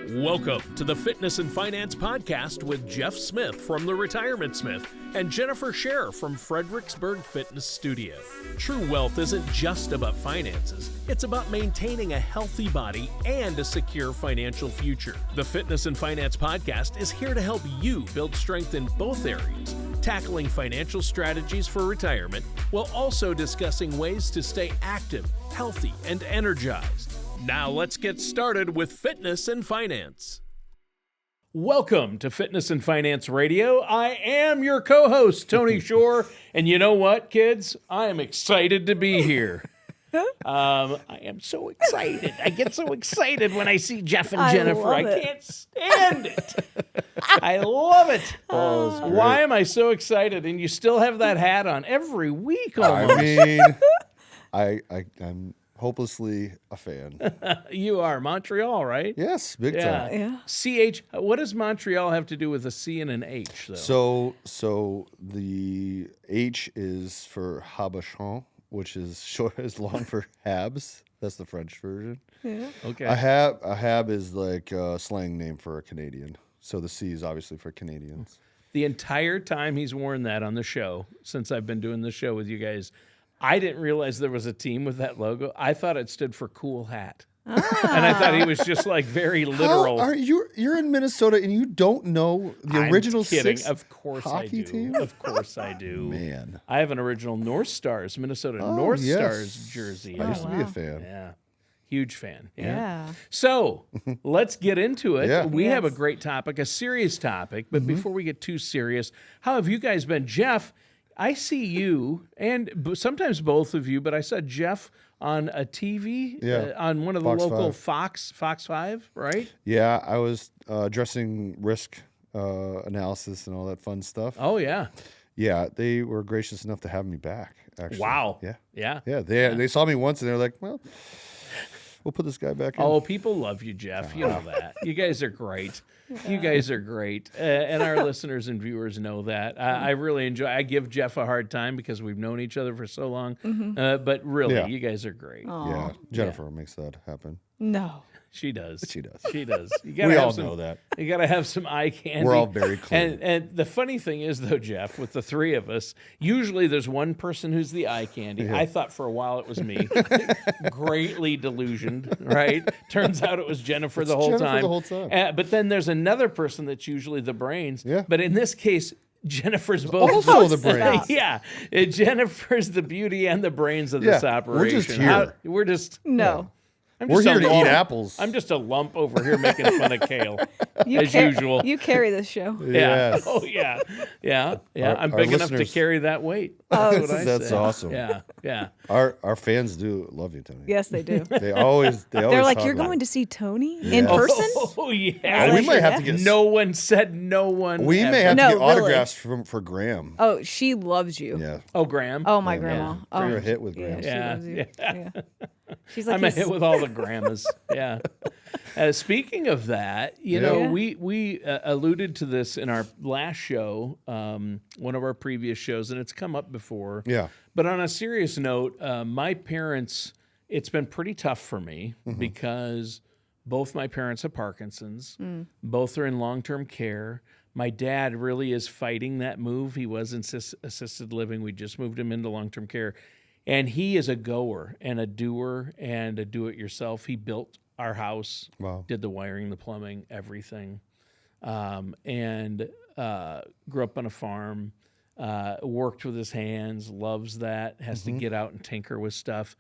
Welcome to the Fitness and Finance Podcast with Jeff Smith from the Retirement Smith and Jennifer Scherer from Fredericksburg Fitness Studio. True wealth isn't just about finances, it's about maintaining a healthy body and a secure financial future. The Fitness and Finance Podcast is here to help you build strength in both areas, tackling financial strategies for retirement while also discussing ways to stay active, healthy, and energized. Now let's get started with Fitness and Finance. Welcome to Fitness and Finance Radio. I am your co-host, Tony Shore, and you know what, kids? I am excited to be here. I am so excited. I get so excited when I see Jeff and Jennifer. I can't stand it. I love it. Oh, why am I so excited? And you still have that hat on every week almost. I mean, I'm hopelessly a fan. You are Montreal, right? Yes, big time. Yeah. CH. What does Montreal have to do with a C and an H, though? So the H is for Habachon, which is short, is long for Habs. That's the French version. Yeah. Okay. A hab is like a slang name for a Canadian. So the C is obviously for Canadians. The entire time he's worn that on the show, since I've been doing the show with you guys, I didn't realize there was a team with that logo. I thought it stood for cool hat. And I thought he was just like very literal. How are you're in Minnesota and you don't know the original I'm kidding. six Of course I hockey do. team? Of course I do. Man. I have an original North Stars, Minnesota North yes. Stars jersey. I used to be a wow. fan. Yeah. Huge fan. Yeah. So let's get into it. Yeah. We have a Yes. great topic, a serious topic. But before we get too serious, how have you guys been? Jeff, I see you, and sometimes both of you, but I saw Jeff on a TV, on one of the Fox local 5. Fox 5, right? Yeah, I was addressing risk analysis and all that fun stuff. Oh, yeah. Yeah, they were gracious enough to have me back, actually. Wow. Yeah. Yeah. Yeah, they saw me once and they're like, well, we'll put this guy back in. Oh, people love you, Jeff. You know that. You guys are great. You guys are great. And our listeners and viewers know that. I really enjoy. I give Jeff a hard time because we've known each other for so long. But really, Yeah. you guys are great. Yeah, Jennifer makes that happen. No. She does. She does. She does. You gotta We have all some, know that. You got to have some eye candy. We're all very clean. And the funny thing is, though, Jeff, with the three of us, usually there's one person who's the eye candy. Yeah. I thought for a while it was me. Greatly delusioned, right? Turns out it was Jennifer the whole Jennifer time. the whole time. But then there's another person that's usually the brains. Yeah. But in this case, Jennifer's both. Also the brains. Yeah. Jennifer's the beauty and the brains of this Yeah, operation. we're just here. We're just. No. I'm We're just a here to lump. eat apples. I'm just a lump over here making fun of kale, You as usual. You carry this show. Yeah. Yes. Oh, yeah. Yeah. Our I'm big enough to listeners- carry that weight. That's what I That's say. awesome. Yeah. Yeah. Our fans do love you, Tony. Yes, they do. They always They're like, talk you're about going it. to see Tony in Yeah. person? Oh, yeah. I we like might it. have to get No one said no one. we may ever. have No, to get really. autographs for Graham. Oh, she loves you. Yeah. Oh, Graham. Oh, my Yeah, grandma. yeah. Oh, You're a hit with yeah, Graham. she Yeah, loves you. yeah. Yeah. She's like, I'm a he's- hit with all the grandmas. Yeah. Speaking of that, you Yeah. know, Yeah. we alluded to this in our last show, one of our previous shows, and it's come up before. Yeah. But on a serious note, my parents, it's been pretty tough for me because both my parents have Parkinson's. Both are in long-term care. My dad really is fighting that move. He was in assisted living. We just moved him into long-term care. And he is a goer and a doer and a do-it-yourself. He built our house, Wow. did the wiring, the plumbing, everything, and grew up on a farm, worked with his hands, loves that, has to get out and tinker with stuff.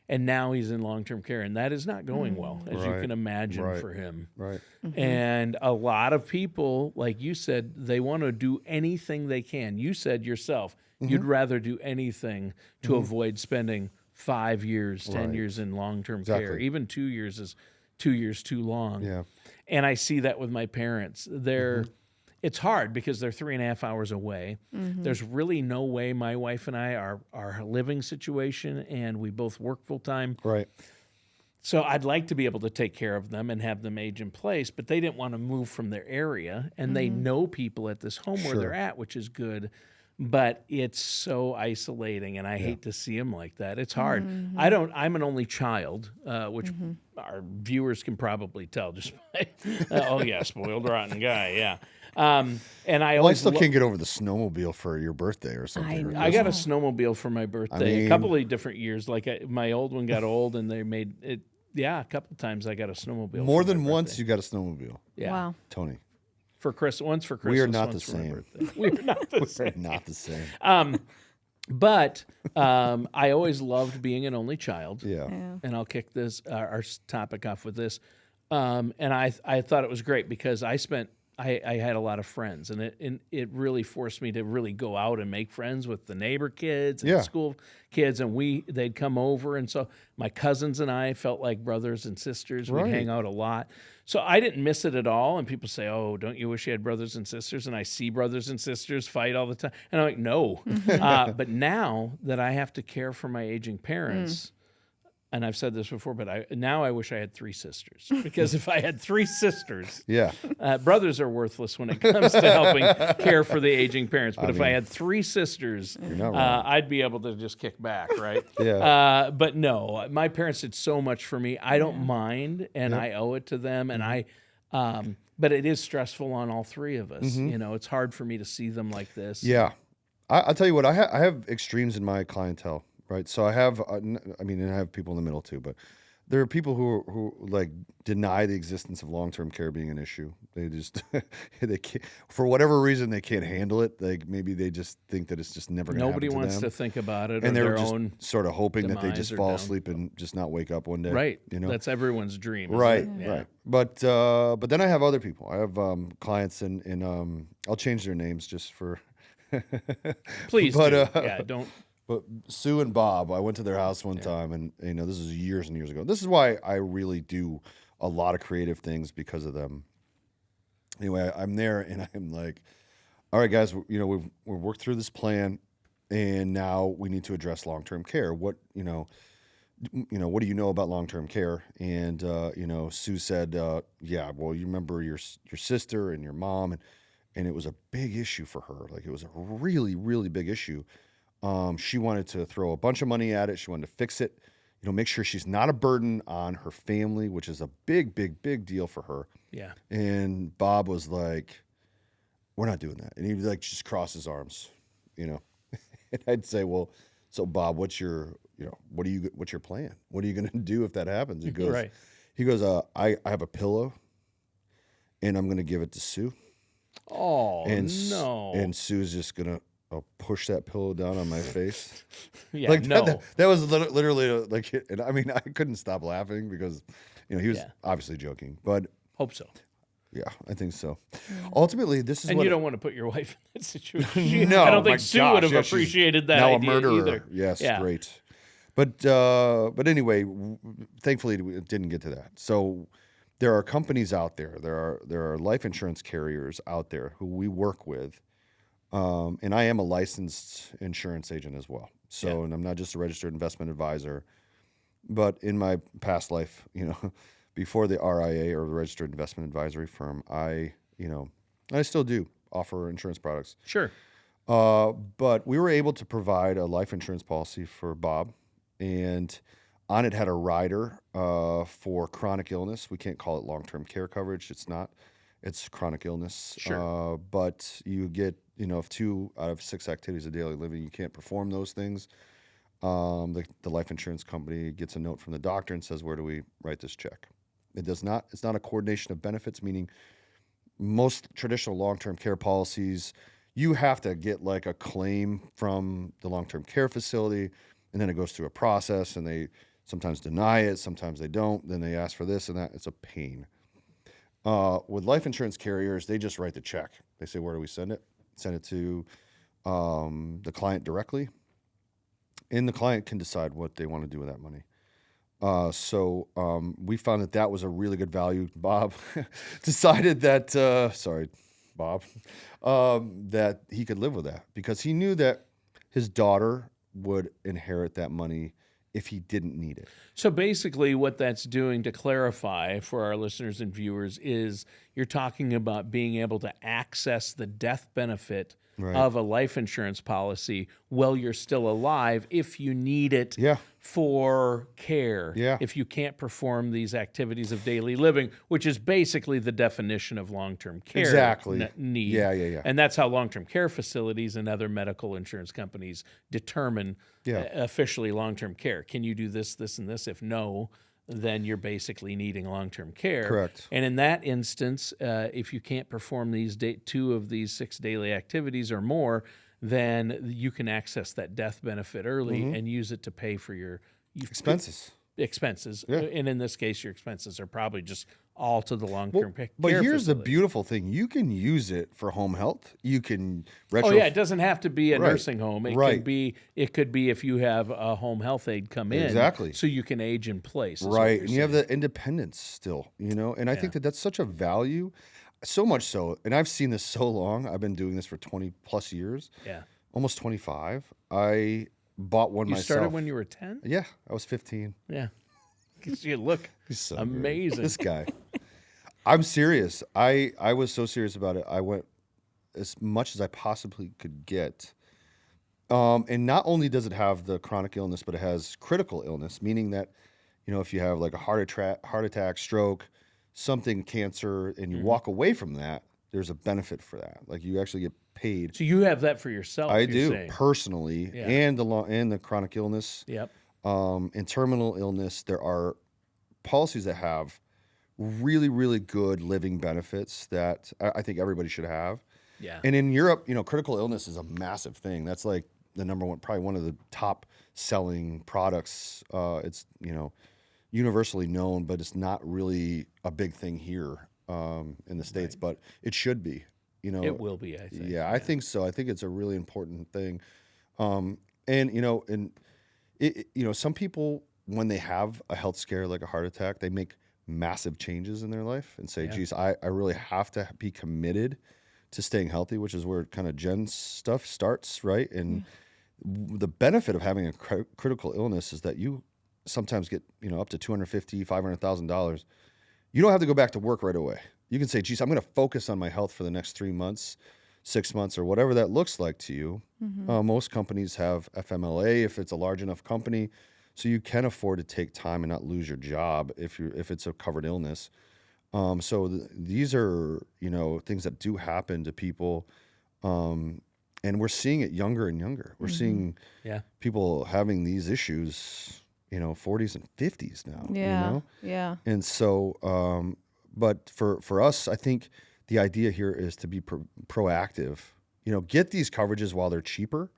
And now he's in long-term care, and that is not going well, as you Right. can imagine Right. for him. Right. And a lot of people, like you said, they want to do anything they can. You said yourself, you'd rather do anything to avoid spending 5 years, 10 Right. years in long-term care. Exactly. Even 2 years is 2 years too long. Yeah. And I see that with my parents. It's hard because they're 3.5 hours away. There's really no way my wife and I, our living situation, and we both work full time. Right. So I'd like to be able to take care of them and have them age in place, but they didn't want to move from their area, and they know people at this home where Sure. they're at, which is good. but it's so isolating, and I hate to see them like that. It's hard. Mm-hmm. I'm an only child, which our viewers can probably tell just by, oh yeah, spoiled rotten guy, yeah. And I Well, I always still can't get over the snowmobile for your birthday or something. know. I got a snowmobile for my birthday mean- a couple of different years. Like my old one got old, and they made it. Yeah, a couple of times I got a snowmobile. More for my than once, birthday. you got a snowmobile. Yeah, Wow. Tony, for Chris, once for Christmas. we are not the once for my same. birthday. We're not the We're same. not the same. But I always loved being an only child. Yeah. And I'll kick this our topic off with this. And I thought it was great because I had a lot of friends, and it really forced me to really go out and make friends with the neighbor kids and Yeah. the school kids, and they'd come over, and so my cousins and I felt like brothers and sisters. We'd Right. hang out a lot. So I didn't miss it at all. And people say, "Oh, don't you wish you had brothers and sisters?" And I see brothers and sisters fight all the time, and I'm like, "No." But now that I have to care for my aging parents. And I've said this before, but now I wish I had 3 sisters, because if I had 3 sisters, Yeah. brothers are worthless when it comes to helping care for the aging parents. But if I had 3 sisters, not wrong. I'd be able to just kick back, right? Yeah. But no, my parents did so much for me. I don't mind, and I owe it to them. And but it is stressful on all 3 of us. You know, it's hard for me to see them like this. Yeah. I'll tell you what, I have extremes in my clientele, right? So I have, and I have people in the middle too, but there are people who like deny the existence of long-term care being an issue. They just, they can't, for whatever reason, they can't handle it. Like maybe they just think that it's just never going to happen Nobody to wants them. to think about it, And or they're their just own. sort of hoping that they demise just or fall down. asleep and just not wake up one day. Right. You know? That's everyone's dream. isn't Right, it? Yeah. right. But then I have other people. I have clients in I'll change their names just for Please But, do. Yeah, don't. But Sue and Bob, I went to their house one time, and this is years and years ago. This is why I really do a lot of creative things, because of them. Anyway, I'm there, and I'm like, all right, guys, we've worked through this plan, and now we need to address long-term care. What do you know about long-term care? And Sue said, yeah, well, you remember your sister and your mom, and it was a big issue for her. Like, it was a really, really big issue. She wanted to throw a bunch of money at it. She wanted to fix it, make sure she's not a burden on her family, which is a big, big, big deal for her. Yeah. And Bob was like, we're not doing that. And he like just cross his arms, And I'd say, well, so Bob, what's your plan? What are you going to do if that happens? He goes, Right. I have a pillow, and I'm going to give it to Sue. Oh, And no. And Sue's just going to push that pillow down on my face. Yeah, Like no. that was literally like, and I mean, I couldn't stop laughing because, he was obviously joking, but Hope so. yeah, I think so. Ultimately, this is And what you don't want to put your wife in that situation. no, I don't my think Sue gosh, would have yeah, she's appreciated that now idea a murderer. either. Yes, Yeah. great. But anyway, thankfully it didn't get to that. So there are companies out there. There are life insurance carriers out there who we work with, and I am a licensed insurance agent as well. So, and I'm not just a registered investment advisor, but in my past life, before the RIA, or the registered investment advisory firm, I still do offer insurance products. Sure. But we were able to provide a life insurance policy for Bob, and on it had a rider for chronic illness. We can't call it long-term care coverage. It's not. It's chronic illness. Sure. But you get, if 2 out of 6 activities of daily living, you can't perform those things. The life insurance company gets a note from the doctor and says, where do we write this check? It's not a coordination of benefits, meaning most traditional long-term care policies, you have to get like a claim from the long-term care facility, and then it goes through a process, and they sometimes deny it, sometimes they don't, then they ask for this and that. It's a pain. With life insurance carriers, they just write the check. They say, where do we send it? Send it to the client directly, and the client can decide what they want to do with that money. So we found that was a really good value. Bob decided that, sorry, Bob, that he could live with that, because he knew that his daughter would inherit that money if he didn't need it. So basically what that's doing, to clarify for our listeners and viewers, is you're talking about being able to access the death benefit Right. of a life insurance policy while you're still alive if you need it Yeah. for care, Yeah. if you can't perform these activities of daily living, which is basically the definition of long-term care Exactly. need. Yeah. And that's how long-term care facilities and other medical insurance companies determine officially long-term care. Can you do this, this, and this? If no, then you're basically needing long-term care. Correct. And in that instance, if you can't perform these 2 of these 6 daily activities or more, then you can access that death benefit early and use it to pay for your Expenses. Yeah. And in this case, your expenses are probably just all to the long-term care But here's the facility. beautiful thing. You can use it for home health. You can retro. Oh yeah, it doesn't have to be a Right. nursing home. It Right. can be. It could be if you have a home health aide come in, Exactly. so you can age in place. is what Right. you're And you have saying. the independence still, and I think that that's such a value, so much so. And I've seen this so long. I've been doing this for 20 plus years, Yeah. almost 25. I bought one You myself. started when you were 10. Yeah, I was 15. Yeah. 'Cause you look He's so great. amazing. This guy. I'm serious. I was so serious about it. I went as much as I possibly could get. And not only does it have the chronic illness, but it has critical illness, meaning that, if you have like a heart attack, stroke, something, cancer, and you walk away from that, there's a benefit for that. Like you actually get paid. So you have that for yourself. I you're do saying. personally, Yeah. and the chronic illness, Yep. and terminal illness. There are policies that have really, really good living benefits that I think everybody should have. Yeah. And in Europe, critical illness is a massive thing. That's like the number one, probably one of the top selling products. It's, universally known, but it's not really a big thing here in the States, but it should be, It will be, I think. Yeah, I think so. I think it's a really important thing. And some people, when they have a health scare like a heart attack, they make massive changes in their life and say, geez, I really have to be committed to staying healthy, which is where kind of Jen's stuff starts, right? And the benefit of having a critical illness is that you sometimes get, up to $250,000, $500,000. You don't have to go back to work right away. You can say, geez, I'm going to focus on my health for the next 3 months, 6 months, or whatever that looks like to you. Most companies have FMLA if it's a large enough company, so you can afford to take time and not lose your job if it's a covered illness. These are things that do happen to people, and we're seeing it younger and younger. We're seeing people having these issues, 40s and 50s now. Yeah. Yeah. And so, but for us, I think the idea here is to be proactive. Get these coverages while they're cheaper.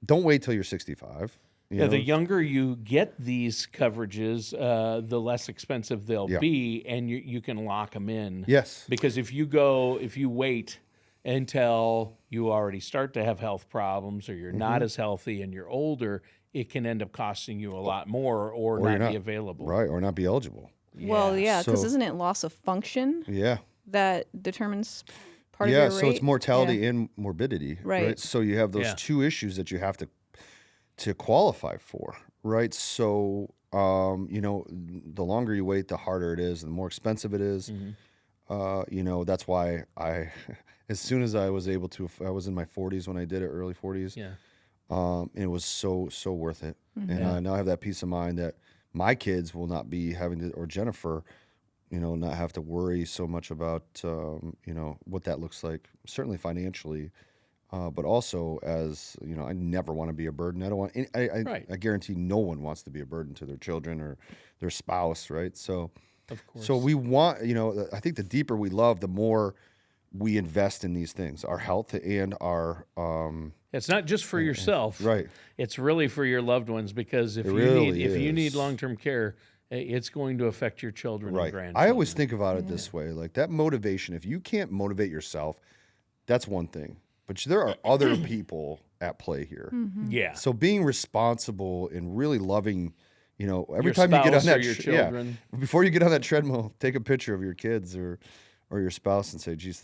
Don't wait till you're 65. The younger you get these coverages, the less expensive they'll be, and you can lock them in. Yes. Because if you wait until you already start to have health problems or you're not as healthy and you're older, it can end up costing you a lot more or not be available. Right, or not be eligible. Well, yeah, because So- isn't it loss of function Yeah. that determines part of Yeah, your so rate? it's mortality and morbidity. Right. So you have those Yeah. two issues that you have to qualify for, right? So, the longer you wait, the harder it is, the more expensive it is. That's why as soon as I was able to, I was in my 40s when I did it, early 40s. Yeah. It was so worth it. And now I have that peace of mind that my kids will not be having to, or Jennifer, not have to worry so much about, what that looks like, certainly financially, but also as, I never want to be a burden. I don't want, Right. I guarantee no one wants to be a burden to their children or their spouse, right? So, Of course. so we want, I think the deeper we love, the more we invest in these things, our health and our, It's not just for yourself. right. It's really for your loved ones, because if you need long-term care, it's going to affect your children and Right. grandchildren. I always think about it this way, like that motivation, if you can't motivate yourself, that's one thing. But there are other people at play here. Yeah. So being responsible and really loving, every Your time you get on spouse that or your children. before you get on that treadmill, take a picture of your kids or your spouse and say, geez,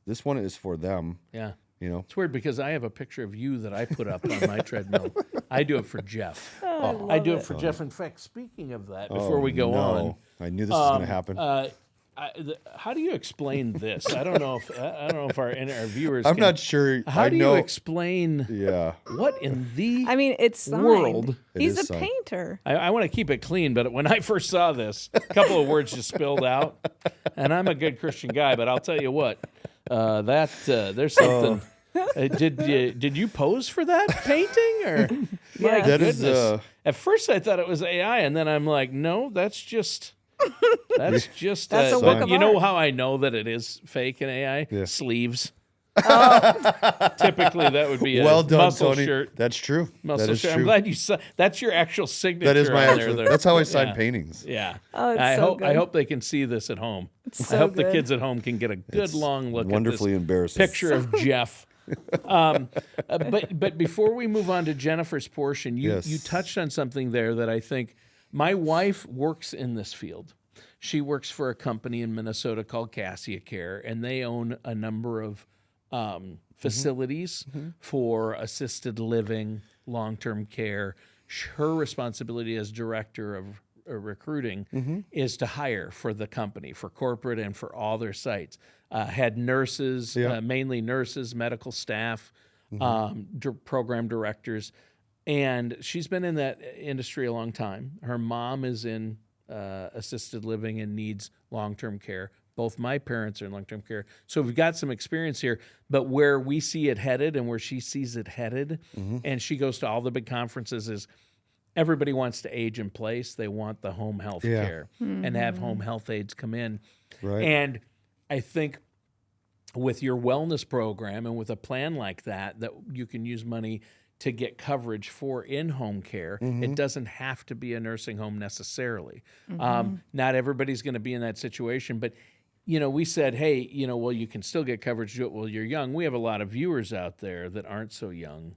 this one is for them. Yeah. You know, It's weird because I have a picture of you that I put up on my treadmill. I do it for Jeff. Oh, I do it for Jeff. In fact, speaking of that, before we go on, I knew this was going to happen. how do you explain this? I don't know if our viewers. I'm not sure. How do you explain? Yeah. What in the I mean, it's signed. world? He's It a is signed. painter. I want to keep it clean, but when I first saw this, a couple of words just spilled out, and I'm a good Christian guy, but I'll tell you what, there's something. Did you pose for that painting or? My Yeah. That is, goodness. At first, I thought it was AI, and then I'm like, no, that's just. That's just. That's a work but of you know art. how I know that it is fake and AI? Yeah. Sleeves. Oh. Typically, that would be a well done, muscle Tony. shirt. That's true. Muscle that is shirt. true. I'm glad you saw. That's your actual signature. that is my on actual. there. That's how I sign Yeah. paintings. Yeah. Oh, it's I so hope I good. hope they can see this at home. It's I so hope the good. kids at home can get a good long look Wonderfully at this embarrassing. picture of Jeff. But before we move on to Jennifer's portion, you Yes. touched on something there that I think my wife works in this field. She works for a company in Minnesota called Cassia Care, and they own a number of facilities for assisted living, long-term care. Her responsibility as director of recruiting is to hire for the company, for corporate and for all their sites. Had nurses, mainly nurses, medical staff, program directors. And she's been in that industry a long time. Her mom is in assisted living and needs long-term care. Both my parents are in long-term care. So we've got some experience here. But where we see it headed and where she sees it headed, and she goes to all the big conferences, is everybody wants to age in place. They want the home health care and have home health aides come in. Right. And I think with your wellness program and with a plan like that you can use money to get coverage for in-home care. It doesn't have to be a nursing home necessarily. Not everybody's going to be in that situation, but we said, hey, well, you can still get coverage while you're young. We have a lot of viewers out there that aren't so young,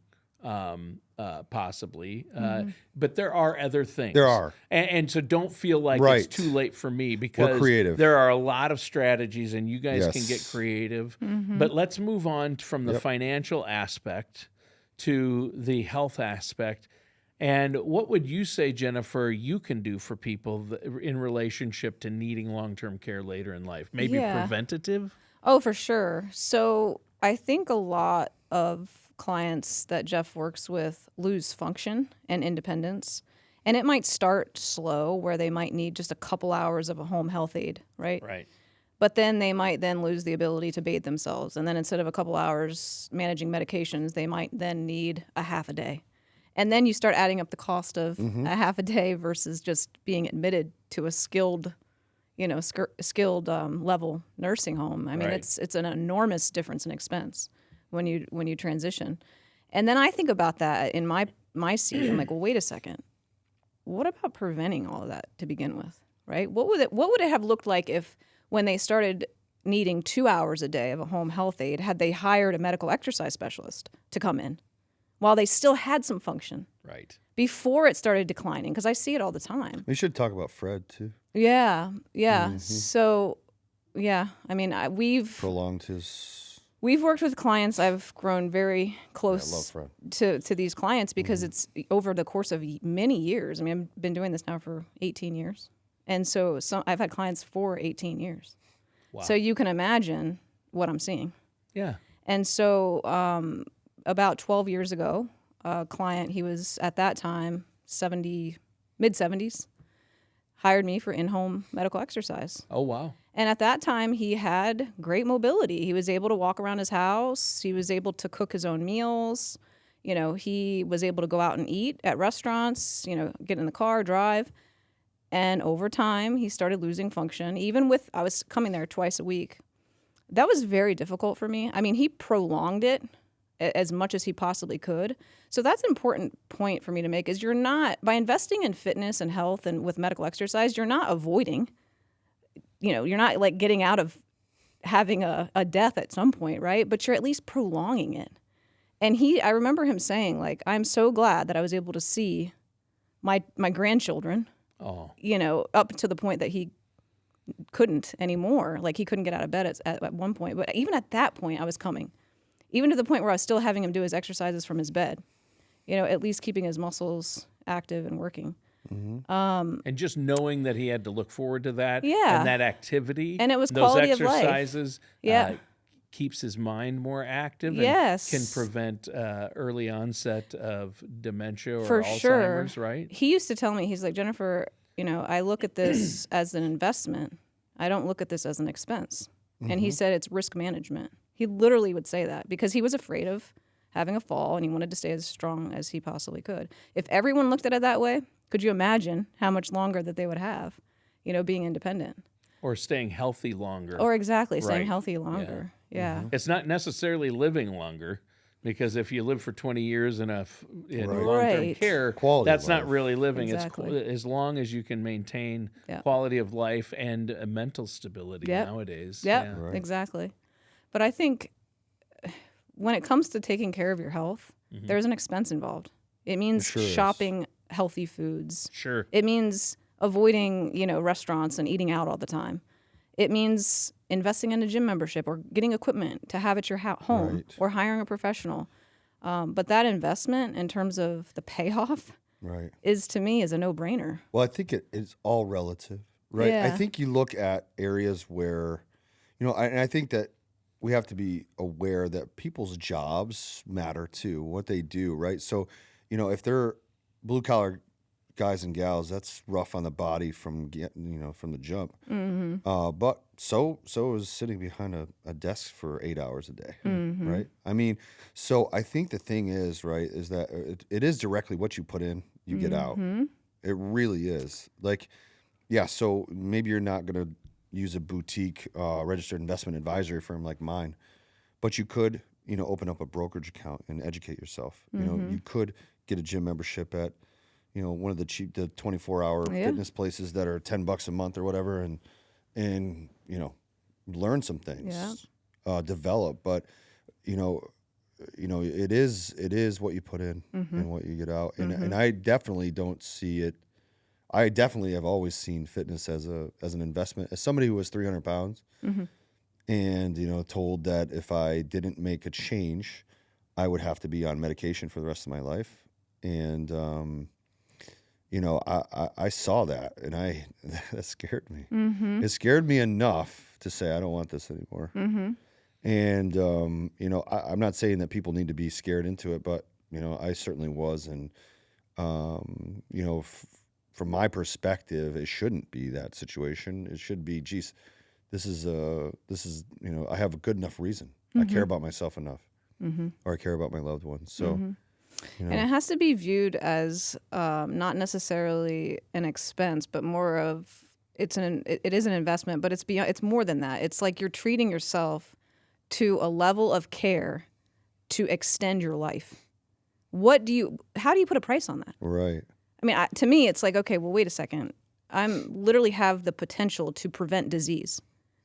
possibly, but there are other things. There are. And so don't feel like Right. it's too late for me because creative. there are a lot of strategies and you guys Yes. can get creative. But let's move on from the financial aspect to the health aspect. And what would you say, Jennifer, you can do for people in relationship to needing long-term care later in life? Maybe preventative? Oh, for sure. So I think a lot of clients that Jeff works with lose function and independence. And it might start slow where they might need just a couple hours of a home health aide, right? Right. But then they might then lose the ability to bathe themselves. And then instead of a couple hours managing medications, they might then need a half a day. And then you start adding up the cost of a half a day versus just being admitted to a skilled, level nursing home. I mean, Right. it's an enormous difference in expense when you transition. And then I think about that in my seat. I'm like, well, wait a second. What about preventing all of that to begin with, right? What would it have looked like if when they started needing 2 hours a day of a home health aide, had they hired a medical exercise specialist to come in while they still had some function Right. before it started declining? Because I see it all the time. We should talk about Fred too. Yeah. So, yeah, I mean, Prolonged his. we've worked with clients. I've grown very I love close Fred. to these clients because it's over the course of many years. I mean, I've been doing this now for 18 years. And so I've had clients for 18 years. Wow. So you can imagine what I'm seeing. Yeah. And so about 12 years ago, a client, he was at that time mid-70s, hired me for in-home medical exercise. Oh, wow. And at that time, he had great mobility. He was able to walk around his house. He was able to cook his own meals. He was able to go out and eat at restaurants, get in the car, drive. And over time, he started losing function. I was coming there twice a week. That was very difficult for me. I mean, he prolonged it as much as he possibly could. So that's an important point for me to make is by investing in fitness and health and with medical exercise, you're not avoiding, you're not like getting out of having a death at some point, right? But you're at least prolonging it. And I remember him saying, like, I'm so glad that I was able to see my grandchildren, up to the point that he couldn't anymore. Like, he couldn't get out of bed at one point. But even at that point, I was coming. even to the point where I was still having him do his exercises from his bed, at least keeping his muscles active and working. And just knowing that he had to look forward to that Yeah. and that activity. And it was those quality of life. exercises Yeah. keeps his mind more active Yes. and can prevent early onset of dementia or For sure. Alzheimer's, right? He used to tell me, he's like, Jennifer, I look at this as an investment. I don't look at this as an expense. And he said it's risk management. He literally would say that because he was afraid of having a fall and he wanted to stay as strong as he possibly could. If everyone looked at it that way, could you imagine how much longer that they would have, being independent? Or staying healthy longer. Or exactly, staying Right. healthy longer. Yeah. It's not necessarily living longer, because if you live for 20 years in long-term Right. care, Quality of that's not life. really living. Exactly. It's as long as you can maintain Yeah. quality of life and mental stability Yep. nowadays. Yep, Yeah. Right. exactly. But I think when it comes to taking care of your health, there's an expense involved. It means sure is. shopping healthy foods. Sure. It means avoiding, restaurants and eating out all the time. It means investing in a gym membership or getting equipment to have at your home Right. or hiring a professional. But that investment in terms of the payoff Right. to me, is a no-brainer. Well, I think it's all relative, right? I Yeah. think you look at areas where, and I think that we have to be aware that people's jobs matter too, what they do, right? So, if they're blue collar guys and gals, that's rough on the body from from the jump. But so is sitting behind a desk for 8 hours a day, right? I mean, so I think the thing is, right, is that it is directly what you put in, you get out. It really is. Like, yeah, so maybe you're not going to use a boutique registered investment advisory firm like mine, but you could, open up a brokerage account and educate yourself. You could get a gym membership at, one of the 24-hour Yeah. fitness places that are $10 a month or whatever, and learn some things, develop. But it is what you put in and what you get out, and I definitely don't see it. I definitely have always seen fitness as an investment. As somebody who was 300 pounds, and told that if I didn't make a change, I would have to be on medication for the rest of my life, and I saw that, and that scared me. It scared me enough to say I don't want this anymore. And I'm not saying that people need to be scared into it, but I certainly was, and from my perspective, it shouldn't be that situation. It should be, geez, this is I have a good enough reason. I care about myself enough, or I care about my loved ones. So. And it has to be viewed as not necessarily an expense, but more of it is an investment, but it's more than that. It's like you're treating yourself to a level of care to extend your life. How do you put a price on that? Right. I mean, to me, it's like, okay, well, wait a second. I'm literally have the potential to prevent disease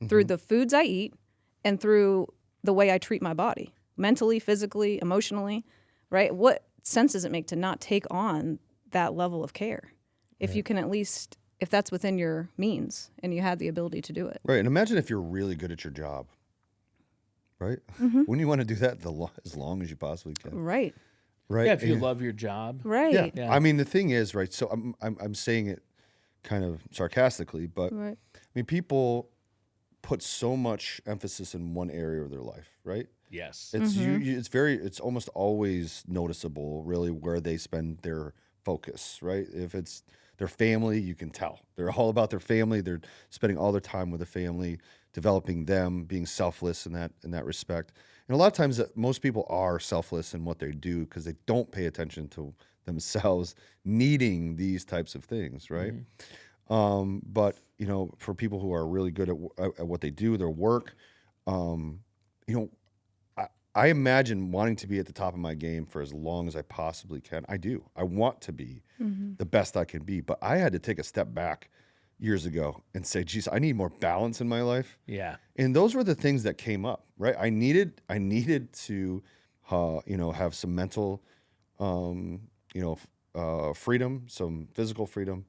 through the foods I eat and through the way I treat my body, mentally, physically, emotionally, right? What sense does it make to not take on that level of care if you can at least, if that's within your means and you have the ability to do it? Right. And imagine if you're really good at your job, right? Wouldn't you want to do that as long as you possibly can? Right. Right. Yeah, if you love your job. Right. Yeah. I mean, the thing is, right, so I'm saying it kind of sarcastically, but Right. I mean, people put so much emphasis in one area of their life, right? Yes. It's it's almost always noticeable, really, where they spend their focus, right? If it's their family, you can tell they're all about their family. They're spending all their time with the family, developing them, being selfless in that respect. And a lot of times, most people are selfless in what they do because they don't pay attention to themselves needing these types of things, right? But for people who are really good at what they do, their work, I imagine wanting to be at the top of my game for as long as I possibly can. I do. I want to be the best I can be. But I had to take a step back years ago and say, geez, I need more balance in my life. Yeah. And those were the things that came up, right? I needed to, have some mental, freedom, some physical freedom,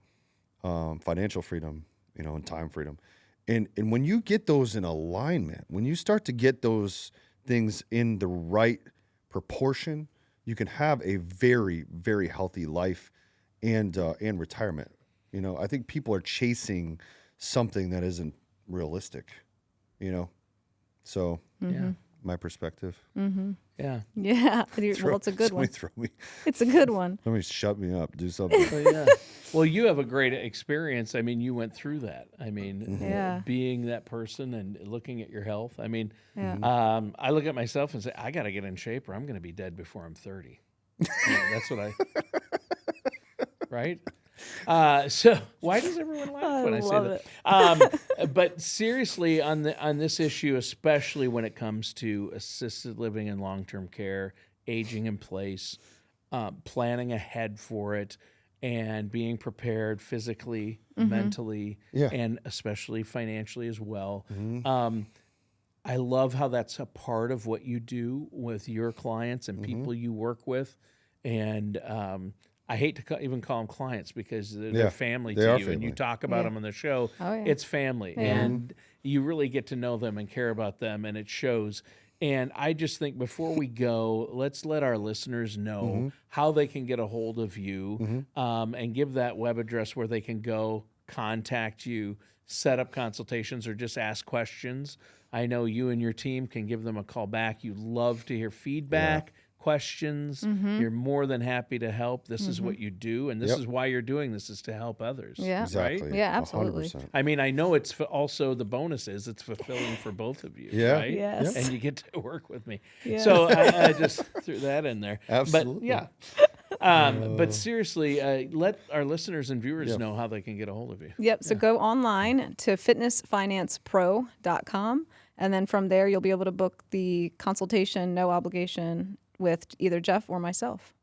financial freedom, and time freedom. And when you get those in alignment, when you start to get those things in the right proportion, you can have a very, very healthy life and retirement. You know, I think people are chasing something that isn't realistic, you know? So, Yeah. my perspective. Yeah. Yeah. Well, it's a good one. Throw me, It's a good one. somebody shut me up. Do something. Well, yeah. Well, you have a great experience. I mean, you went through that. I mean, Yeah. being that person and looking at your health. I mean, Yeah. I look at myself and say, I got to get in shape or I'm going to be dead before I'm 30. That's what I, right? So why does everyone laugh when I say love that? But seriously, on this issue, especially when it comes to assisted living and long-term care, aging in place, planning ahead for it, and being prepared physically, mentally, and especially financially as well. I love how that's a part of what you do with your clients and people you work with, and I hate to even call them clients because they're family to you, and you talk about them on the show. Oh, yeah. It's family, and you really get to know them and care about them, and it shows. And I just think before we go, let's let our listeners know how they can get a hold of you, and give that web address where they can go contact you, set up consultations, or just ask questions. I know you and your team can give them a call back. You love to hear feedback. Questions, you're more than happy to help. This is what you do, and this is why you're doing this, is to help others. Yeah. Exactly. Right? Yeah, absolutely. 100%. I mean, I know it's also the bonus is it's fulfilling for both of you, Yeah. right? Yes. And you get to work with me. Yeah. So I just threw that in there. Absolutely. But yeah. But seriously, let our listeners and viewers know how they can get a hold of you. Yep. So go online to fitnessfinancepro.com, and then from there you'll be able to book the consultation, no obligation, with either Jeff or myself,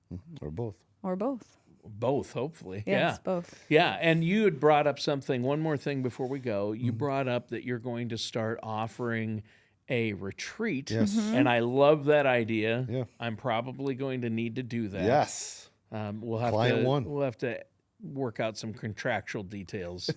Or both. or both. Both, hopefully. Yes, both. Yeah, and you had brought up something, one more thing before we go. You brought up that you're going to start offering a retreat. Yes. And I love that idea. Yeah. I'm probably going to need to do that. Yes. We'll have Client to one. we'll have to work out some contractual details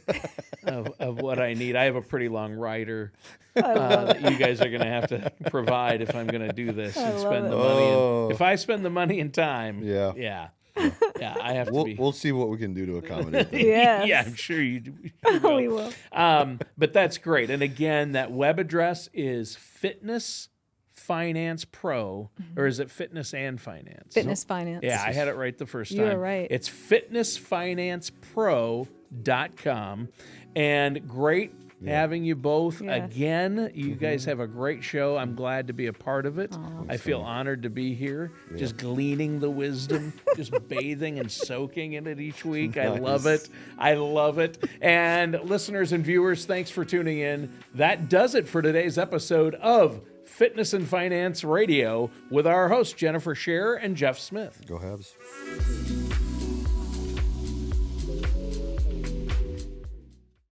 of what I need. I have a pretty long rider that you guys are going to have to provide if I'm going to do this and spend the money. If I spend the money and time, yeah, I have to be. We'll see what we can do to accommodate that. Yes. Yeah, I'm sure you We will. but that's great. And again, that web address is Fitness Finance Pro, or is it Fitness and Finance? Fitness Finance. Yeah, I had it right the first time. You were right. It's fitnessfinancepro.com. And great having you both Yes. again. You guys have a great show. I'm glad to be a part of it. I feel honored to be here, just gleaning the wisdom, just bathing and soaking in it each week. I love it. I love it. And listeners and viewers, thanks for tuning in. That does it for today's episode of Fitness and Finance Radio with our hosts, Jennifer Scherer and Jeff Smith. Go Habs.